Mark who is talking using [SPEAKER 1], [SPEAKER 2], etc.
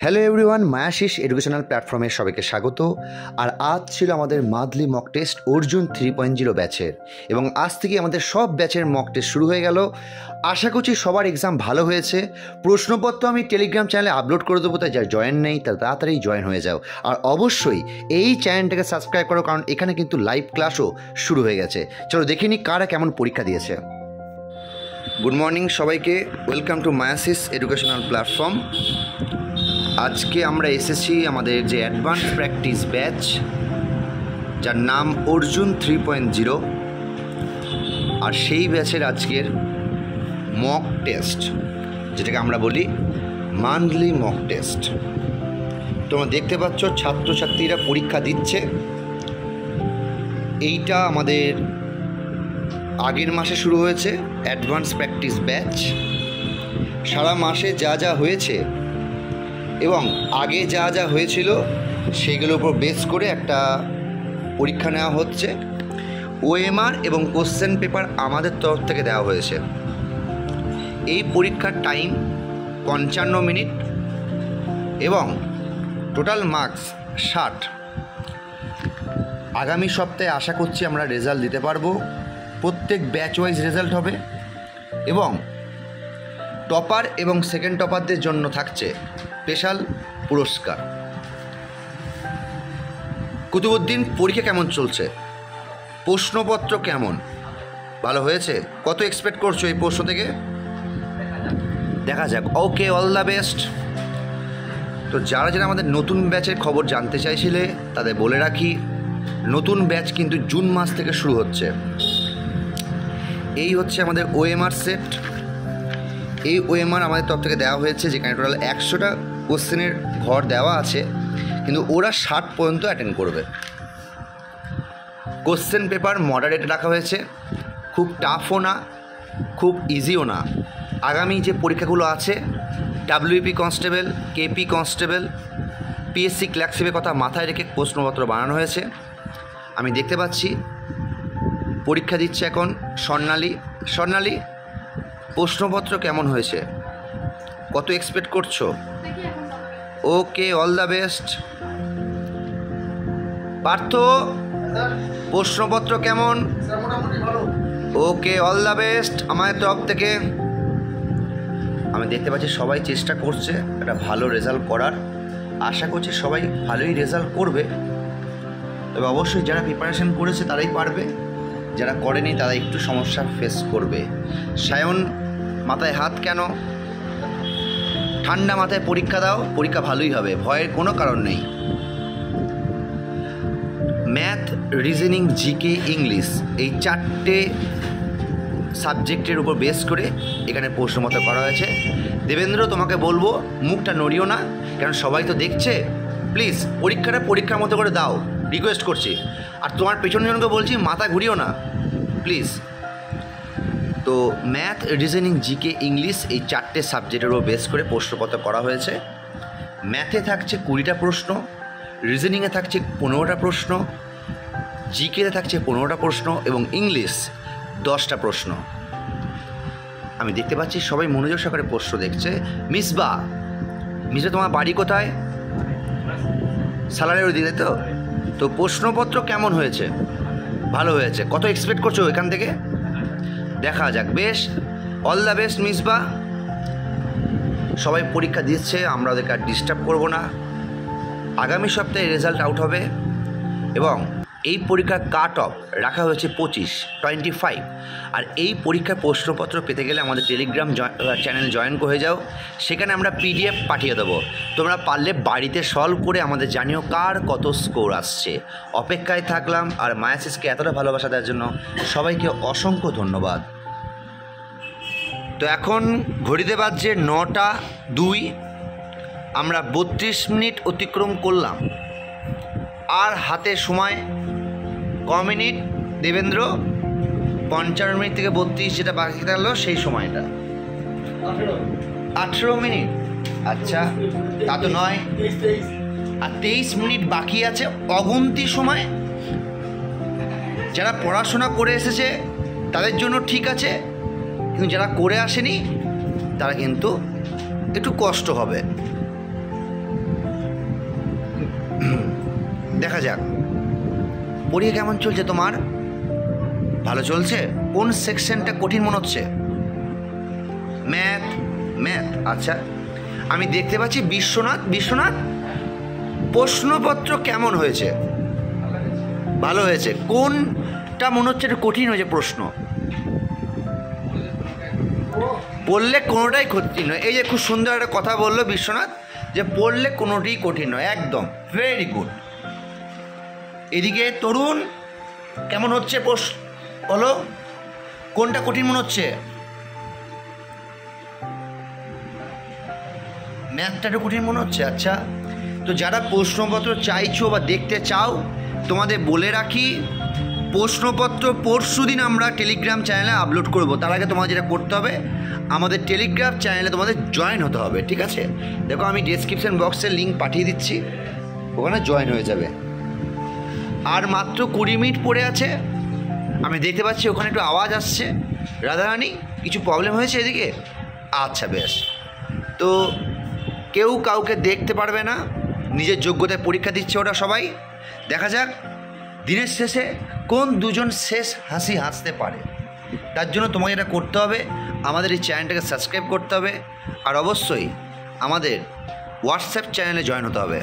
[SPEAKER 1] Hello everyone, মায়াশিস educational প্ল্যাটফর্মে সবাইকে স্বাগত। আর আজ ছিল আমাদের মান্থলি মক টেস্ট অর্জুন 3.0 ব্যাচের, এবং আজ থেকে আমাদের সব ব্যাচের মক টেস্ট শুরু হয়ে গেল। আশা করছি সবার এক্সাম ভালো হয়েছে। প্রশ্নপত্র আমি টেলিগ্রাম চ্যানেলে আপলোড করে দেবো, তাই যারা জয়েন নেই তারা তাড়াতাড়ি জয়েন হয়ে যাও। আর অবশ্যই এই চ্যানেলটাকে সাবস্ক্রাইব করো, কারণ এখানে কিন্তু লাইভ ক্লাসও শুরু হয়ে গেছে। চলো দেখে নিই কারা কেমন পরীক্ষা দিয়েছে। গুড মর্নিং সবাইকে, ওয়েলকাম টু মায়াশিস এডুকেশনাল প্ল্যাটফর্ম। আজকে আমরা এসেছি আমাদের যে অ্যাডভান্স প্র্যাকটিস ব্যাচ, যার নাম অর্জুন 3.0, আর সেই ব্যাচের আজকের মক টেস্ট, যেটাকে আমরা বলি মান্থলি মক টেস্ট। তোমরা দেখতে পাচ্ছ ছাত্রছাত্রীরা পরীক্ষা দিচ্ছে। এইটা আমাদের আগের মাসে শুরু হয়েছে অ্যাডভান্স প্র্যাকটিস ব্যাচ। সারা মাসে যা যা হয়েছে এবং আগে যা যা হয়েছিল সেগুলোর উপর বেস করে একটা পরীক্ষা নেওয়া হচ্ছে। ওএমআর এবং কোশ্চেন পেপার আমাদের তরফ থেকে দেওয়া হয়েছে। এই পরীক্ষার টাইম 55 মিনিট এবং টোটাল মার্কস 60। আগামী সপ্তাহে আশা করছি আমরা রেজাল্ট দিতে পারবো। প্রত্যেক ব্যাচ ওয়াইজ রেজাল্ট হবে এবং টপার এবং সেকেন্ড টপারদের জন্য থাকছে স্পেশাল পুরস্কার। কুতুবুদ্দিন, পরীক্ষা কেমন চলছে? প্রশ্নপত্র কেমন? ভালো হয়েছে? কত এক্সপেক্ট করছো এই প্রশ্ন থেকে? দেখা যাক। ওকে, অল দ্য বেস্ট। তো যারা যারা আমাদের নতুন ব্যাচের খবর জানতে চাইছিলে তাদের বলে রাখি, নতুন ব্যাচ কিন্তু জুন মাস থেকে শুরু হচ্ছে। এই হচ্ছে আমাদের ওএমআর সেট। এই ওএমআর আমাদের তরফ থেকে দেওয়া হয়েছে, যেখানে টোটাল 100টা কোশ্চেনের ঘর দেওয়া আছে, কিন্তু ওরা 60 পর্যন্ত অ্যাটেন্ড করবে। কোশ্চেন পেপার মডারেট রাখা হয়েছে, খুব টাফও না খুব ইজিও না। আগামী যে পরীক্ষাগুলো আছে, WP constable, KP constable, PSC ক্লার্কশিপের কথা মাথায় রেখে প্রশ্নপত্র বানানো হয়েছে। আমি দেখতে পাচ্ছি পরীক্ষা দিচ্ছে এখন স্বর্ণালী। প্রশ্নপত্র কেমন হয়েছে? কত এক্সপেক্ট করছো? ওকে, অল দ্য বেস্ট। পার্থ, প্রশ্নপত্র কেমন? ওকে, অল দ্য বেস্ট আমাদের তরফ থেকে। আমি দেখতে পাচ্ছি সবাই চেষ্টা করছে একটা ভালো রেজাল্ট করার। আশা করছি সবাই ভালোই রেজাল্ট করবে, তবে অবশ্যই যারা প্রিপারেশন করেছে তারাই পারবে, যারা করেনি তারা একটু সমস্যা ফেস করবে। সায়ন, মাথায় হাত কেন? ঠান্ডা মাথায় পরীক্ষা দাও, পরীক্ষা ভালোই হবে, ভয়ের কোনো কারণ নেই। ম্যাথ, রিজনিং, জিকে, ইংলিশ, এই 4টে সাবজেক্টের উপর বেস করে এখানে প্রশ্নপত্র করা হয়েছে। দেবেন্দ্র, তোমাকে বলবো মুখটা নড়িও না, কারণ সবাই তো দেখছে। প্লিজ পরীক্ষাটা পরীক্ষার মতো করে দাও, রিকোয়েস্ট করছি। আর তোমার পেছনজনকে বলছি মাথা ঘুরিও না প্লিজ। তো ম্যাথ, রিজনিং, জিকে, ইংলিশ, এই 4টে সাবজেক্টের উপর বেস করে প্রশ্নপত্র করা হয়েছে। ম্যাথে থাকছে 20টা প্রশ্ন, রিজনিংয়ে থাকছে 15টা প্রশ্ন, জিকেতে থাকছে 15টা প্রশ্ন এবং ইংলিশ 10টা প্রশ্ন। আমি দেখতে পাচ্ছি সবাই মনোযোগ সহকারে প্রশ্ন দেখছে। মিসবা, তোমার বাড়ি কোথায়? সালারের ওই দিকে তো। তো প্রশ্নপত্র কেমন হয়েছে? ভালো হয়েছে। কত এক্সপেক্ট করছো এখান থেকে? দেখা যাক। বেশ, অল দ্য বেস্ট মিসবা। সবাই পরীক্ষা দিচ্ছে, আমরা ওদেরকে আর ডিস্টার্ব করবো না। আগামী সপ্তাহে রেজাল্ট আউট হবে এবং এই পরীক্ষার কাট অফ রাখা হয়েছে 25 আর এই পরীক্ষার প্রশ্নপত্র পেতে গেলে আমাদের টেলিগ্রাম চ্যানেল জয়েন হয়ে যাও। সেখানে আমরা পিডিএফ পাঠিয়ে দেবো। তোমরা পারলে বাড়িতে সলভ করে আমাদের জানিও কার কত স্কোর আসছে। অপেক্ষায় থাকলাম। আর মায়াশিসকে এতটা ভালোবাসা দেওয়ার জন্য সবাইকে অসংখ্য ধন্যবাদ। তো এখন ঘড়িতে বাজছে 9:02। আমরা 32 মিনিট অতিক্রম করলাম। আর হাতে সময় মিনিট দেবেন্দ্র? 55 মিনিট থেকে 32 যেটা বাকি থাকলো সেই সময়টা 18 মিনিট। আচ্ছা, তা তো নয়। আর 23 মিনিট বাকি আছে, অগুন্তি সময়। যারা পড়াশোনা করে এসেছে তাদের জন্য ঠিক আছে, কিন্তু যারা করে আসেনি তারা কিন্তু একটু কষ্ট হবে। দেখা যাক পরীক্ষা কেমন চলছে তোমার? ভালো চলছে? কোন সেকশনটা কঠিন মনে হচ্ছে? ম্যাথ। আচ্ছা, আমি দেখতে পাচ্ছি বিশ্বনাথ প্রশ্নপত্র কেমন হয়েছে? ভালো হয়েছে। কোনটা মনে হচ্ছে একটু কঠিন হয়েছে প্রশ্ন? পড়লে কোনোটাই কঠিন নয়। এই যে খুব সুন্দর একটা কথা বললো বিশ্বনাথ, যে পড়লে কোনোটাই কঠিন নয়। একদম ভেরি গুড। এদিকে তরুণ, কেমন হচ্ছে বলো, কোনটা কঠিন মনে হচ্ছে? ম্যাথটা একটু কঠিন মনে হচ্ছে। আচ্ছা, তো যারা প্রশ্নপত্র চাইছো বা দেখতে চাও, তোমাদের বলে রাখি প্রশ্নপত্র পরশুদিন আমরা টেলিগ্রাম চ্যানেলে আপলোড করব। তার আগে তোমাদের যেটা করতে হবে, আমাদের টেলিগ্রাম চ্যানেলে তোমাদের জয়েন হতে হবে, ঠিক আছে? দেখো আমি ডেসক্রিপশন বক্সের লিঙ্ক পাঠিয়ে দিচ্ছি, ওখানে জয়েন হয়ে যাবে। আর মাত্র 20 মিনিট পড়ে আছে। আমি দেখতে পাচ্ছি ওখানে একটু আওয়াজ আসছে। রাধারানী, কিছু প্রবলেম হয়েছে এদিকে? আচ্ছা বেশ। তো কেউ কাউকে দেখতে পারবে না, নিজের যোগ্যতায় পরীক্ষা দিচ্ছে ওরা সবাই। দেখা যাক দিনের শেষে কোন দুজন শেষ হাসি হাসতে পারে। তার জন্য তোমাকে এটা করতে হবে, আমাদের এই চ্যানেলটাকে সাবস্ক্রাইব করতে হবে, আর অবশ্যই আমাদের হোয়াটসঅ্যাপ চ্যানেলে জয়েন হতে হবে।